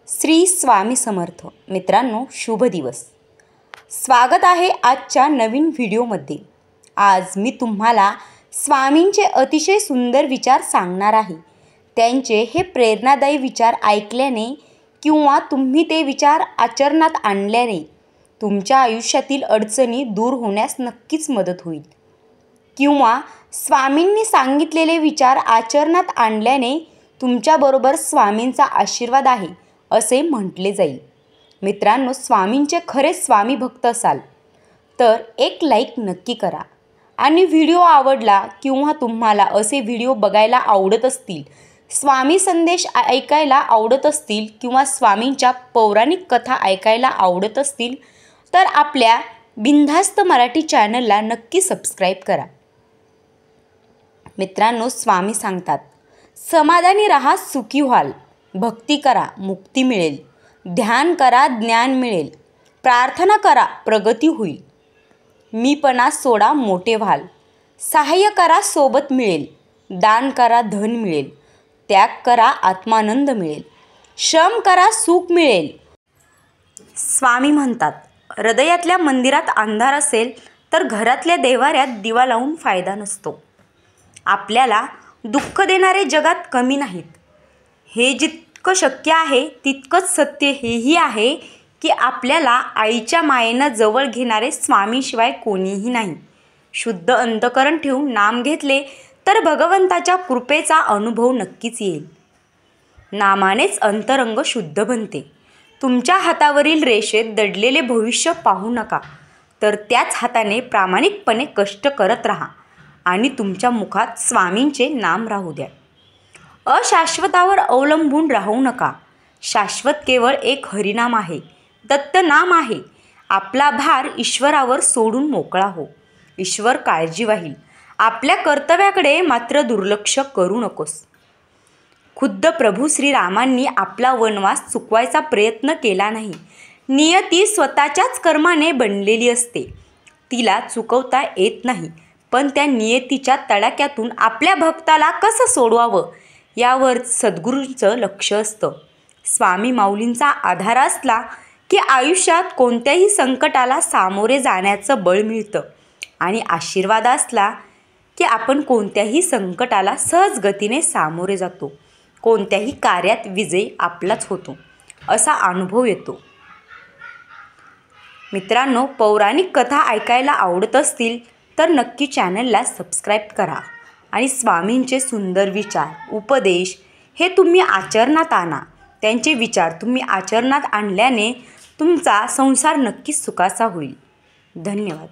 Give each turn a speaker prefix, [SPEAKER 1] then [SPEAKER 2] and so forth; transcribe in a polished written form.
[SPEAKER 1] श्री स्वामी समर्थ. मित्रांनो, शुभ दिवस. स्वागत आहे आजच्या नवीन व्हिडिओमध्ये. आज मी तुम्हाला स्वामींचे अतिशय सुंदर विचार सांगणार आहे. त्यांचे हे प्रेरणादायी विचार ऐकल्याने किंवा तुम्ही ते विचार आचरणात आणल्याने तुमच्या आयुष्यातील अडचणी दूर होण्यास नक्कीच मदत होईल. किंवा स्वामींनी सांगितलेले विचार आचरणात आणल्याने तुमच्याबरोबर स्वामींचा आशीर्वाद आहे असे म्हटले जाईल. मित्रांनो, स्वामींचे खरे स्वामी भक्त असाल तर एक लाईक नक्की करा. आणि व्हिडिओ आवडला किंवा तुम्हाला असे व्हिडिओ बघायला आवडत असतील, स्वामी संदेश ऐकायला आवडत असतील किंवा स्वामींच्या पौराणिक कथा ऐकायला आवडत असतील तर आपल्या बिनधास्त मराठी चॅनलला नक्की सबस्क्राईब करा. मित्रांनो, स्वामी सांगतात, समाधानी राहा, सुखी व्हाल. भक्ती करा, मुक्ती मिळेल. ध्यान करा, ज्ञान मिळेल. प्रार्थना करा, प्रगती होईल. मीपणा सोडा, मोठे व्हाल. सहाय्य करा, सोबत मिळेल. दान करा, धन मिळेल. त्याग करा, आत्मानंद मिळेल. श्रम करा, सुख मिळेल. स्वामी म्हणतात, हृदयातल्या मंदिरात अंधार असेल तर घरातल्या देवाऱ्यात दिवा लावून फायदा नसतो. आपल्याला दुःख देणारे जगात कमी नाहीत. हे जितकं शक्य आहे तितकंच सत्य हेही आहे की आपल्याला आईच्या मायेनं जवळ घेणारे स्वामीशिवाय कोणीही नाही. शुद्ध अंतःकरण ठेवून नाम घेतले तर भगवंताच्या कृपेचा अनुभव नक्कीच येईल. नामानेच अंतरंग शुद्ध बनते. तुमच्या हातावरील रेषेत दडलेले भविष्य पाहू नका, तर त्याच हाताने प्रामाणिकपणे कष्ट करत राहा आणि तुमच्या मुखात स्वामींचे नाम राहू द्या. अशाश्वतावर अवलंबून राहू नका. शाश्वत केवळ एक हरिनाम आहे, दत्तनाम आहे. आपला भार ईश्वरावर सोडून मोकळा हो. ईश्वर काळजी वाहील. आपल्या कर्तव्याकडे मात्र दुर्लक्ष करू नकोस. खुद्द प्रभू श्रीरामांनी आपला वनवास चुकवायचा प्रयत्न केला नाही. नियती स्वतःच्याच कर्माने बनलेली असते. तिला चुकवता येत नाही. पण त्या नियतीच्या तडाक्यातून आपल्या भक्ताला कसं सोडवावं यावर सद्गुरूंचं लक्ष असतं. स्वामी माऊलींचा आधार असला की आयुष्यात कोणत्याही संकटाला सामोरे जाण्याचं बळ मिळतं आणि आशीर्वाद असला की आपण कोणत्याही संकटाला सहज गतीने सामोरे जातो. कोणत्याही कार्यात विजय आपलाच होतो असा अनुभव येतो. मित्रांनो, पौराणिक कथा ऐकायला आवडत असतील तर नक्की चॅनलला सबस्क्राईब करा आणि स्वामींचे सुंदर विचार, उपदेश हे तुम्ही आचरणात आणा. त्यांचे विचार तुम्ही आचरणात आणल्याने तुमचा संसार नक्कीच सुखाचा होईल. धन्यवाद.